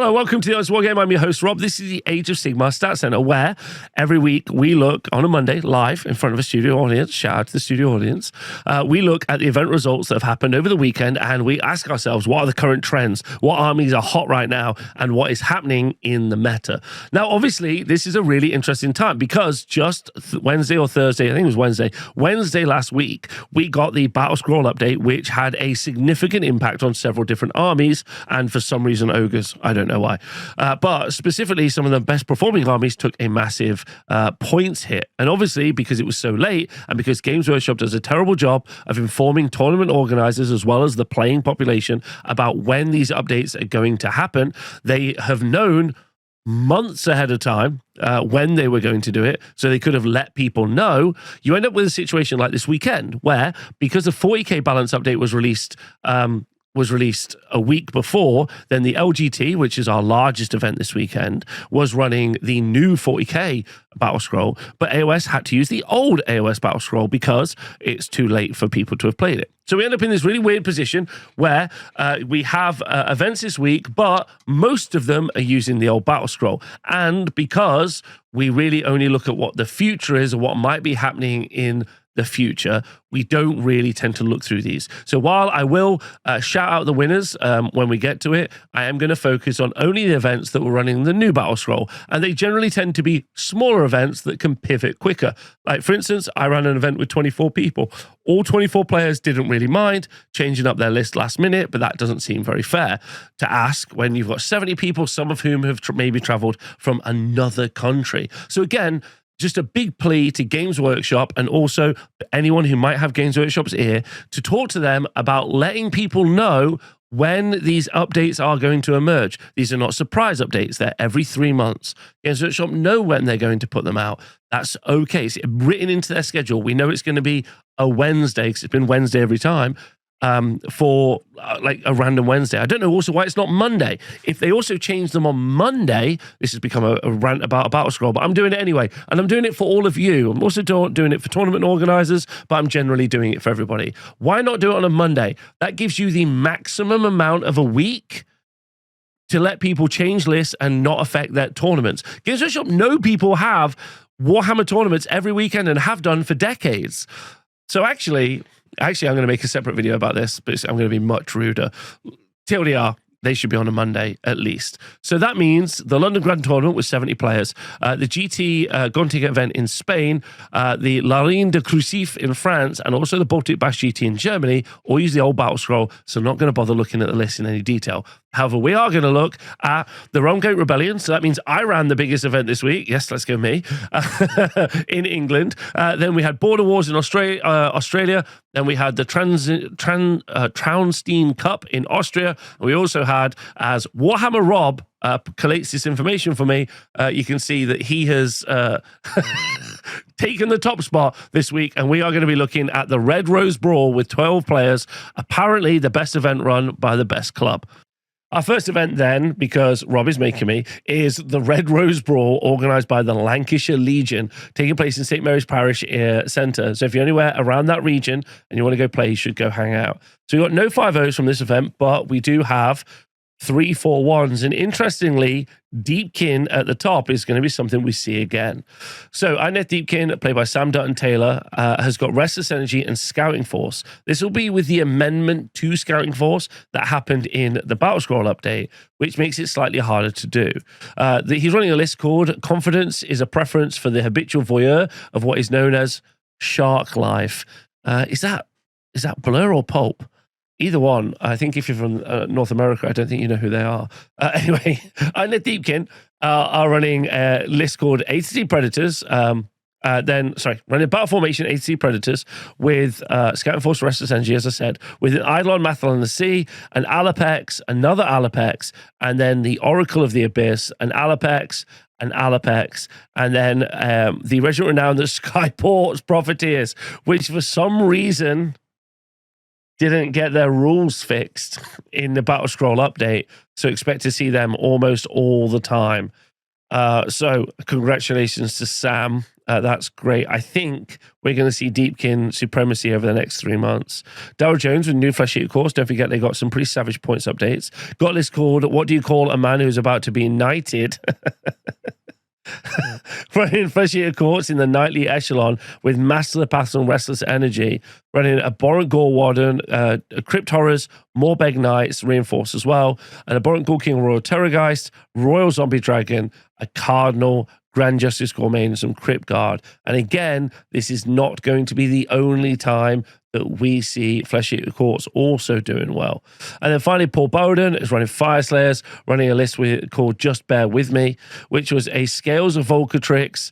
Hello, welcome to the Honest Wargame. I'm your host, Rob. This is the Age of Sigmar Stat Center, where every week we look on a Monday live in front of a studio audience. Shout out to the studio audience. We look at the event results that have happened over the weekend, and we ask ourselves, what are the current trends? What armies are hot right now? And what is happening in the meta? Now, obviously, this is a really interesting time because just Wednesday or Thursday, I think it was Wednesday last week, we got the Battle Scroll update, which had a significant impact on several different armies, and for some reason, ogres. I don't know why. But specifically, some of the best performing armies took a massive points hit. And obviously, because it was so late and because Games Workshop does a terrible job of informing tournament organizers as well as the playing population about when these updates are going to happen, they have known months ahead of time when they were going to do it, so they could have let people know. You end up with a situation like this weekend where, because the 40k balance update was released a week before, then the LGT, which is our largest event this weekend, was running the new 40k Battle Scroll, but AOS had to use the old AOS Battle Scroll because it's too late for people to have played it. So we end up in this really weird position where we have events this week, but most of them are using the old Battle Scroll. And because we really only look at what the future is or what might be happening in the future, we don't really tend to look through these. So while I will shout out the winners when we get to it, I am going to focus on only the events that were running the new Battle Scroll. And they generally tend to be smaller events that can pivot quicker. Like, for instance, I ran an event with 24 people. All 24 players didn't really mind changing up their list last minute, but that doesn't seem very fair to ask when you've got 70 people, some of whom have maybe traveled from another country. So again, just a big plea to Games Workshop and also anyone who might have Games Workshop's ear to talk to them about letting people know when these updates are going to emerge. These are not surprise updates. They're every 3 months. Games Workshop know when they're going to put them out. That's okay. It's written into their schedule. We know it's going to be a Wednesday because it's been Wednesday every time. For like a random Wednesday. I don't know also why it's not Monday. If they also change them on Monday, this has become a rant about a Battle Scroll, but I'm doing it anyway. And I'm doing it for all of you. I'm also doing it for tournament organizers, but I'm generally doing it for everybody. Why not do it on a Monday? That gives you the maximum amount of a week to let people change lists and not affect their tournaments. Games Workshop know people have Warhammer tournaments every weekend and have done for decades. So actually, I'm going to make a separate video about this, but I'm going to be much ruder. TLDR, they should be on a Monday at least. So that means the London Grand Tournament with 70 players, the GT Gontiga event in Spain, the La Reine de Crucif in France, and also the Baltic Bash GT in Germany all use the old Battle Scroll, so I'm not going to bother looking at the list in any detail. However, we are going to look at the Romgate Rebellion. So that means I ran the biggest event this week. Yes, let's go me. In England. Then we had Border Wars in Australia. Then we had the Traunstein Cup in Austria. And we also had, as Warhammer Rob collates this information for me, you can see that he has taken the top spot this week. And we are going to be looking at the Red Rose Brawl with 12 players. Apparently the best event run by the best club. Our first event then, because Rob is making me, is the Red Rose Brawl organised by the Lancashire Legion, taking place in St. Mary's Parish Centre. So if you're anywhere around that region and you want to go play, you should go hang out. So we've got no 5-0s from this event, but we do have 3 4-1s. And interestingly, Deepkin at the top is going to be something we see again. So Annette Deepkin, played by Sam Dutton-Taylor, has got Restless Energy and Scouting Force. This will be with the amendment to Scouting Force that happened in the Battle Scroll update, which makes it slightly harder to do. He's running a list called Confidence is a Preference for the Habitual Voyeur of what is known as Shark Life. Is that Blur or Pulp? Either one. I think if you're from North America, I don't think you know who they are. Anyway, Annette Deepkin are running a list called ATC Predators. Running Battle Formation ATC Predators with Scouting Force Restless Energy, as I said, with an Eidolon Mathel on the Sea, an Alapex, another Alapex, and then the Oracle of the Abyss, an Alapex, and then the Regiment Renowned, the Skyport's Profiteers, which for some reason didn't get their rules fixed in the Battle Scroll update, so expect to see them almost all the time. So congratulations to Sam That's great. I think we're going to see Deepkin supremacy over the next 3 months. Daryl Jones with new Flesh Eater course. Don't forget, they got some pretty savage points updates. Got this called "What Do You Call a Man Who's About to Be Knighted?" Running Flesh Eater courts in the nightly echelon with Master of the Paths and Restless Energy. Running Abhorrent Gore Warden, Crypt Horrors, Morbeg Knights reinforced as well, and Abhorrent Gore King Royal Terrorgeist, Royal Zombie Dragon, a Cardinal, Grand Justice Gourmet, and some Crypt Guard. And again, this is not going to be the only time that we see Flesh Eater Courts also doing well. And then finally, Paul Bowden is running Fire Slayers, running a list called Just Bear With Me, which was a Scales of Volcatrix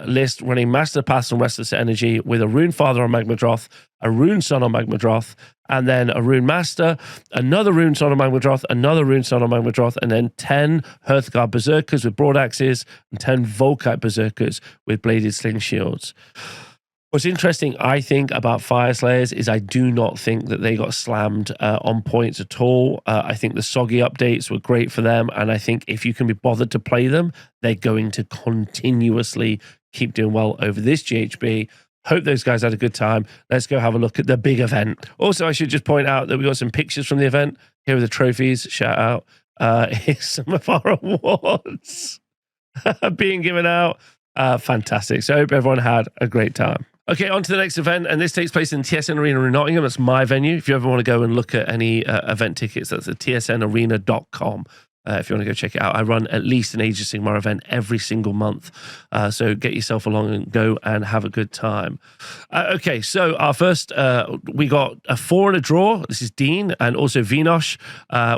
list running Master Paths and Restless Energy with a Rune Father on Magmadroth, a Rune Son on Magmadroth, and then a Rune Master, another Rune Son on Magmadroth, another Rune Son on Magmadroth, and then 10 Hearthguard Berserkers with Broad Axes and 10 Volkite Berserkers with Bladed Sling Shields. What's interesting, I think, about Fire Slayers is I do not think that they got slammed on points at all. I think the soggy updates were great for them, and I think if you can be bothered to play them, they're going to continuously keep doing well over this GHB. Hope those guys had a good time. Let's go have a look at the big event. Also, I should just point out that we got some pictures from the event. Here are the trophies. Shout out. Here's some of our awards being given out. Fantastic. So I hope everyone had a great time. Okay, on to the next event, and this takes place in TSN Arena in Nottingham. That's my venue. If you ever want to go and look at any event tickets, that's at tsnarena.com. If you want to go check it out. I run at least an Age of Sigmar event every single month. So get yourself along and go and have a good time. Okay, so our first, we got a 4 and a draw. This is Dean, and also Vinosh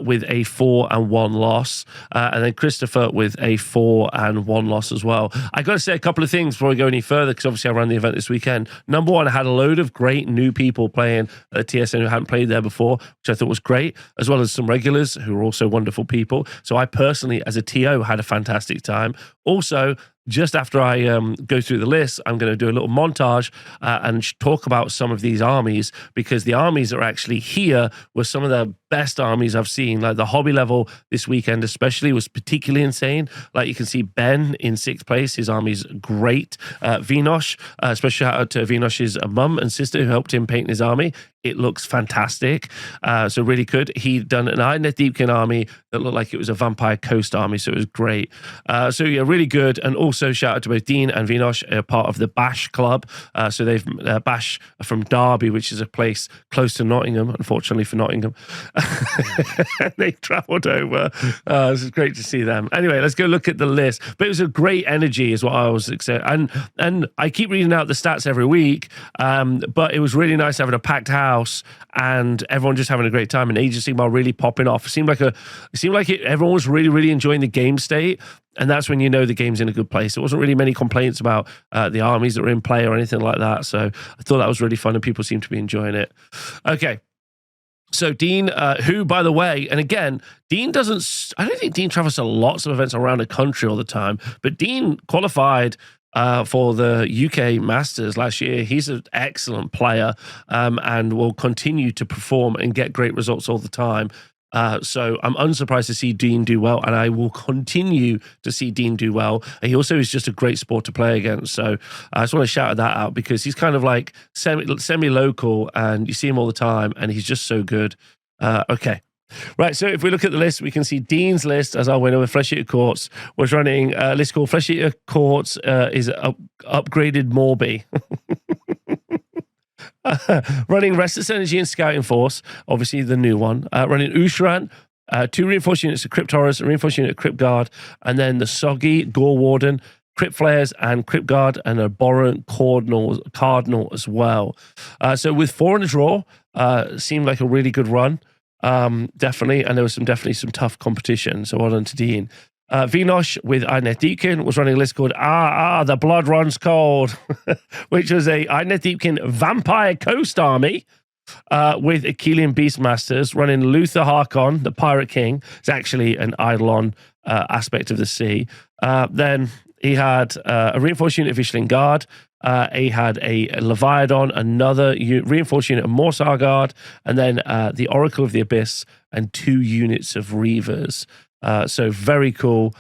with a 4 and 1 loss. And then Christopher with a 4 and 1 loss as well. I got to say a couple of things before we go any further, because obviously I ran the event this weekend. Number one, I had a load of great new people playing at TSN who hadn't played there before, which I thought was great, as well as some regulars who are also wonderful people. So I personally, as a TO, had a fantastic time. Also, just after I go through the list, I'm going to do a little montage and talk about some of these armies, because the armies that are actually here were some of the best armies I've seen. Like the hobby level this weekend especially was particularly insane. Like you can see Ben in 6th place. His army's great. Vinosh, special shout out to Vinosh's mum and sister who helped him paint his army. It looks fantastic. So really good. He'd done an Iron Deepkin army that looked like it was a Vampire Coast army, so it was great. So yeah, really good. And also shout out to both Dean and Vinosh, part of the Bash Club. So they've Bash from Derby, which is a place close to Nottingham, unfortunately for Nottingham. They travelled over. This is great to see them. Anyway, let's go look at the list. But it was a great energy is what I was excited. And I keep reading out the stats every week, but it was really nice having a packed house and everyone just having a great time, and Age of Sigmar really popping off. It seemed like everyone was really, really enjoying the game state, and that's when you know the game's in a good place. There wasn't really many complaints about the armies that were in play or anything like that, so I thought that was really fun and people seemed to be enjoying it. Okay. So Dean, who, by the way, and again, Dean doesn't, I don't think Dean travels to lots of events around the country all the time, but Dean qualified for the UK Masters last year. He's an excellent player and will continue to perform and get great results all the time. So I'm unsurprised to see Dean do well, and I will continue to see Dean do well. And he also is just a great sport to play against. So I just want to shout that out because he's kind of like semi-local and you see him all the time and he's just so good. Okay. Right, so if we look at the list, we can see Dean's list as our winner with Flesh Eater Courts was running a list called Flesh Eater Courts is upgraded Morby. Running Restless Energy and Scouting Force, obviously the new one. Running Ushran, 2 reinforced units of Crypt Horrors, a reinforced unit of Crypt Guard, and then the Soggy Gore Warden, Crypt Flares and Crypt Guard, and a Abhorrent Cardinal as well. So with 4 in a draw, seemed like a really good run. Definitely, and there was definitely some tough competition, so well done to Dean. Vinosh with Iron Deepkin was running a list called The Blood Runs Cold, which was a Iron Deepkin Vampire Coast army with Achillean Beastmasters running Luther Harkon, the Pirate King. It's actually an Eidolon aspect of the sea. Then he had a reinforced unit of Ishling Guard. He had a Leviathan, another reinforced unit of Morsar Guard, and then the Oracle of the Abyss and 2 units of Reavers. So very cool.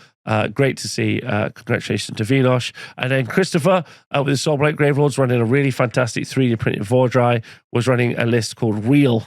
Great to see. Congratulations to Vinosh. And then Christopher with his Soulblight Gravelords running a really fantastic 3D printed Vordry, was running a list called Real.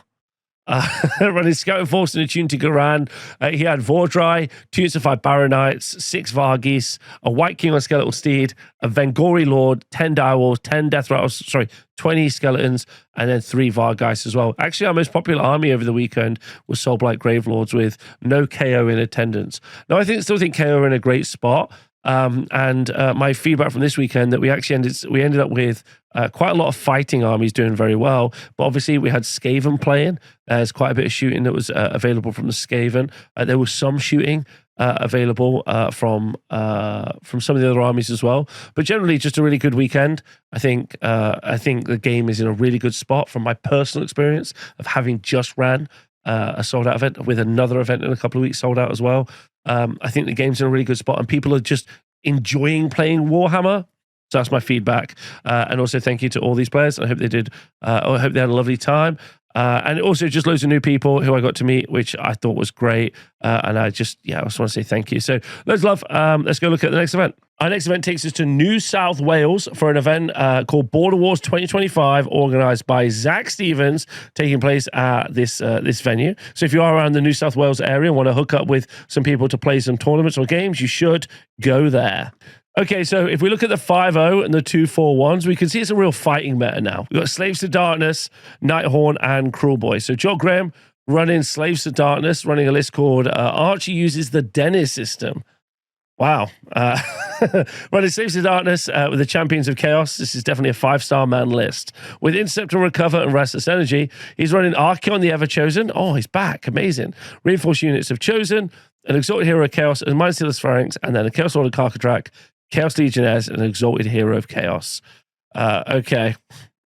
Running Scouting Force and attuned to Garan. He had Vordry, 2 units of 5 Baronites, 6 Varghese, a White King on Skeletal Steed, a Vengori Lord, 10 Direwolves, 10 Death Rattles, sorry, 20 Skeletons, and then 3 Varghese as well. Actually, our most popular army over the weekend was Soulblight Gravelords with no KO in attendance. Now, I still think KO are in a great spot. And my feedback from this weekend that we ended up with quite a lot of fighting armies doing very well, but obviously we had Skaven playing. There's quite a bit of shooting that was available from the Skaven. There was some shooting available from some of the other armies as well, but generally just a really good weekend. I think the game is in a really good spot from my personal experience of having just ran a sold out event with another event in a couple of weeks sold out as well. I think the game's in a really good spot and people are just enjoying playing Warhammer. So that's my feedback. And also thank you to all these players. I hope they did. I hope they had a lovely time. And also just loads of new people who I got to meet, which I thought was great. And I just want to say thank you. So loads of love. Let's go look at the next event. Our next event takes us to New South Wales for an event called Border Wars 2025, organized by Zach Stevens, taking place at this venue. So if you are around the New South Wales area and want to hook up with some people to play some tournaments or games, you should go there. Okay, so if we look at the 5-0 and the 2-4-1s, we can see it's a real fighting meta now. We've got Slaves to Darkness, Nighthorn, and Cruel Boy. So Joel Graham running Slaves to Darkness, running a list called Archie Uses the Dennis System. Wow. Running Slaves to Darkness with the Champions of Chaos. This is definitely a 5-star man list. With Intercept and Recover and Restless Energy, he's running Archeon the Ever-Chosen. Oh, he's back. Amazing. Reinforced units of Chosen, an Exalted Hero of Chaos, and Mindstealers Phalanx, and then a Chaos Order Carcadrak, Chaos Legionnaires, and an Exalted Hero of Chaos. Okay.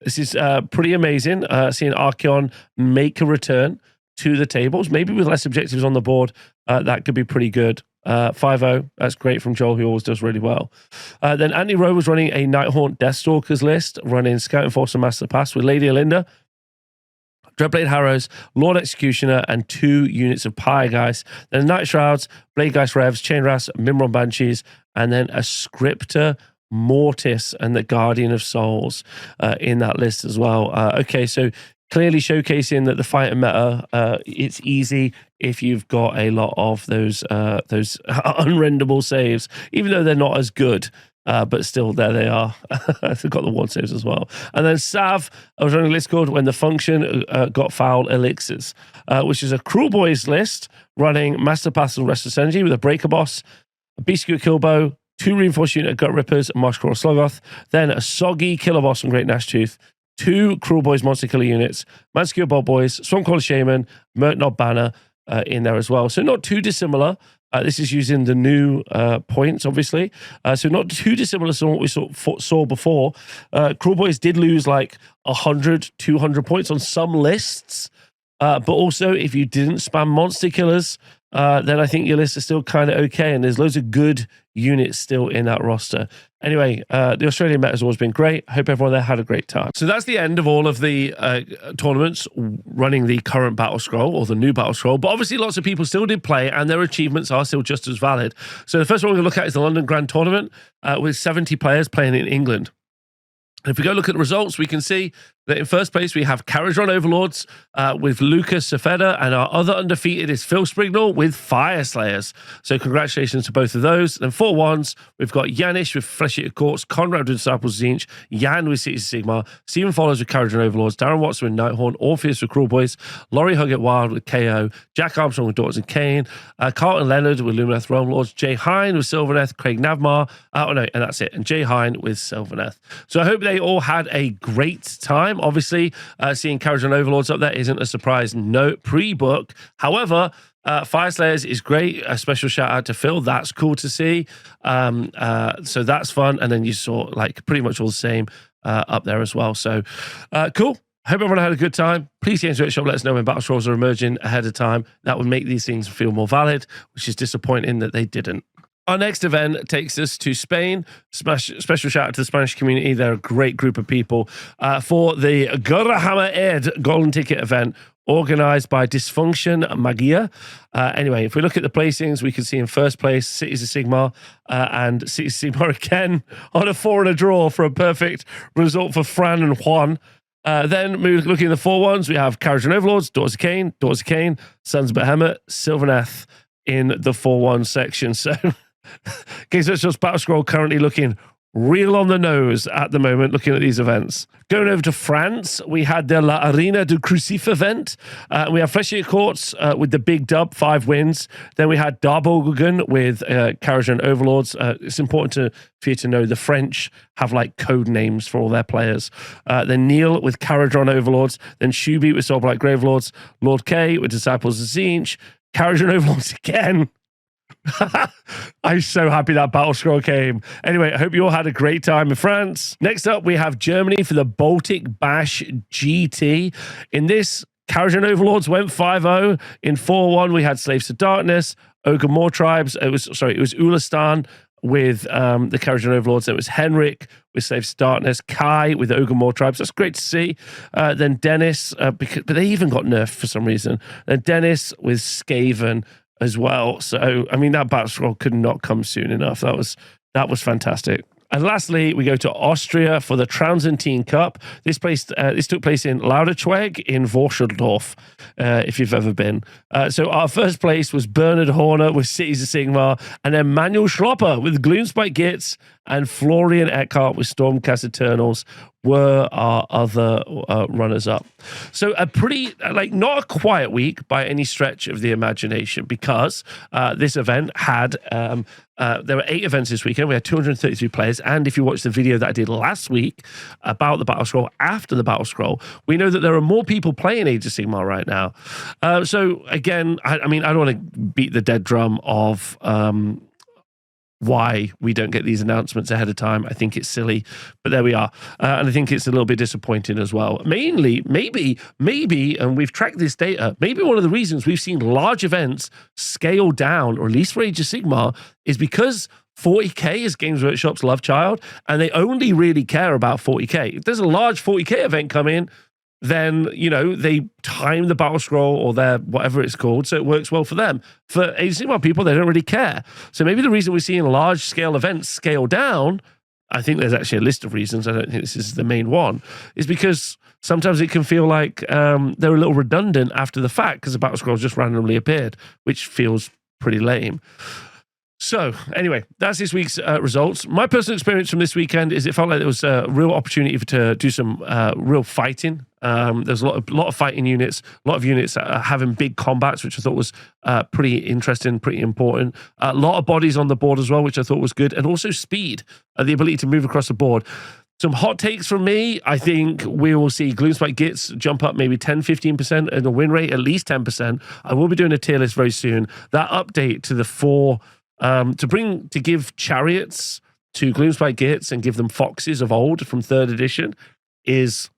This is pretty amazing. Seeing Archeon make a return to the tables, maybe with less objectives on the board. That could be pretty good. 5-0, that's great from Joel, who always does really well. Then Anthony Rowe was running a Nighthaunt Deathstalkers list, running Scouting Force and Master Pass with Lady Alinda, Dreadblade Harrows, Lord Executioner, and 2 units of Pyregeist. Then Night Shrouds, Bladegeist Revs, Chainras, Mimron Banshees, and then a Scriptor Mortis and the Guardian of Souls in that list as well. Okay, so clearly showcasing that the fighter meta, it's easy if you've got a lot of those unrenderable saves, even though they're not as good. But still, there they are. I've got the ward saves as well. And then Sav, I was running a list called When the Function Got Foul Elixirs, which is a Cruel Boys list running Master Pass and Restless Energy with a Breaker Boss, a Beastkeeper Killbow, 2 Reinforced Unit of Gut Rippers, and Marshcrawl Sluggoth, then a Soggy Killer Boss from Great Gnashtooth, 2 Cruel Boys Monster Killer units, Manskewer Bolt Boys, Swampcaller Shaman, Mertnob Banner in there as well. So not too dissimilar. This is using the new points, obviously. So not too dissimilar to what we saw before. Cruel Boys did lose like 100, 200 points on some lists. But also, if you didn't spam monster killers, then I think your list is still kind of okay. And there's loads of good units still in that roster. Anyway, the Australian meta has always been great. I hope everyone there had a great time. So that's the end of all of the tournaments running the current battle scroll or the new battle scroll. But obviously lots of people still did play and their achievements are still just as valid. So the first one we're going to look at is the London Grand Tournament with 70 players playing in England. And if we go look at the results, we can see that in first place, we have Carriage Run Overlords with Lucas Safeda, and our other undefeated is Phil Sprignall with Fire Slayers. So congratulations to both of those. Then 4-1s, we've got Yanish with Flesh Eater Courts, Conrad with Disciples Zinch, Jan with Age of Sigmar, Stephen Follows with Carriage Run Overlords, Darren Watson with Nighthorn, Orpheus with Cruel Boys, Laurie Huggett Wild with KO, Jack Armstrong with Daughters and Kane, Carlton Leonard with Lumineth Realm Lords, Jay Hine with Sylvaneth, Craig Navmar, and that's it, and Jay Hine with Sylvaneth. So I hope they all had a great time. Obviously, seeing Carriage on Overlords up there isn't a surprise. No pre-book. However, Fire Slayers is great. A special shout out to Phil. That's cool to see. So that's fun. And then you saw like pretty much all the same up there as well. So cool. Hope everyone had a good time. Please get into it. Let us know when battle scrolls are emerging ahead of time. That would make these things feel more valid, which is disappointing that they didn't. Our next event takes us to Spain. Special shout out to the Spanish community. They're a great group of people for the Gorahama Ed Golden Ticket event, organized by Dysfunction Magia. Anyway, if we look at the placings, we can see in first place Cities of Sigmar and Cities of Sigmar again on a 4 and a draw for a perfect result for Fran and Juan. Then looking at the 4-1s, we have Carriage and Overlords, Daughters of Cain, Sons of Behemoth, Sylvaneth in the 4-1 section. So Games Workshop's Battle Scroll currently looking real on the nose at the moment, looking at these events. Going over to France, we had the La Arena du Crucif event. We have Flechier Courts with the big dub, 5 wins. Then we had Darbogen with Carriage and Overlords. It's important for you to know the French have like code names for all their players. Then Neil with Carriage on Overlords. Then Shubi with Soulblight Gravelords. Lord K with Disciples of Zinch. Carriage and Overlords again. I'm so happy that battle scroll came. Anyway, I hope you all had a great time in France. Next up, we have Germany for the Baltic Bash GT. In this, Carriage and Overlords went 5-0. In 4-1, we had Slaves to Darkness, Ogre Moor Tribes. It was Ulastan with the Carriage and Overlords. It was Henrik with Slaves to Darkness, Kai with the Ogre Moor Tribes. That's great to see. Then Dennis, but they even got nerfed for some reason. Then Dennis with Skaven as well. So, I mean, that battle scroll could not come soon enough. That was fantastic. And lastly, we go to Austria for the Transantine Cup. This took place in Lauderschweg in Vorschildorf, if you've ever been. So our first place was Bernard Horner with Cities of Sigmar, and then Manuel Schlopper with Gloomspite Gitz, and Florian Eckhart with Stormcast Eternals were our other runners-up. So a pretty, not a quiet week by any stretch of the imagination, because this event had, there were 8 events this weekend. We had 233 players. And if you watch the video that I did last week about the Battle Scroll, after the Battle Scroll, we know that there are more people playing Age of Sigmar right now. So again, I don't want to beat the dead drum of why we don't get these announcements ahead of time. I think it's silly, but there we are. And I think it's a little bit disappointing as well. Mainly, maybe, and we've tracked this data, maybe one of the reasons we've seen large events scale down, or at least for Age of Sigmar, is because 40k is Games Workshop's love child, and they only really care about 40k. If there's a large 40k event come in, then, they time the battle scroll or their whatever it's called, so it works well for them. For Age of Sigmar people, they don't really care. So maybe the reason we're seeing large scale events scale down, I think there's actually a list of reasons, I don't think this is the main one, is because sometimes it can feel like they're a little redundant after the fact because the battle scroll just randomly appeared, which feels pretty lame. So anyway, that's this week's results. My personal experience from this weekend is it felt like there was a real opportunity to do some real fighting. There's a lot of fighting units, a lot of units having big combats, which I thought was pretty interesting, pretty important. A lot of bodies on the board as well, which I thought was good. And also speed, the ability to move across the board. Some hot takes from me. I think we will see Gloomspite Gitz jump up maybe 10-15% and the win rate at least 10%. I will be doing a tier list very soon. That update to the 4... to give chariots to Gloomspite Gitz and give them foxes of old from 3rd edition is,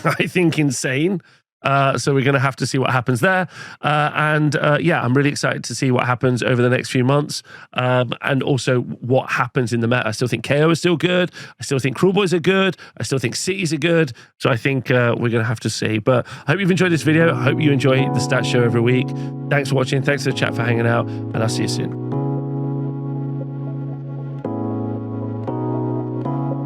I think, insane. So we're going to have to see what happens there. Yeah, I'm really excited to see what happens over the next few months, and also what happens in the meta. I still think KO is still good. I still think Cruel Boys are good. I still think Cities are good. So I think we're going to have to see. But I hope you've enjoyed this video. I hope you enjoy the stats show every week. Thanks for watching. Thanks to the chat for hanging out, and I'll see you soon.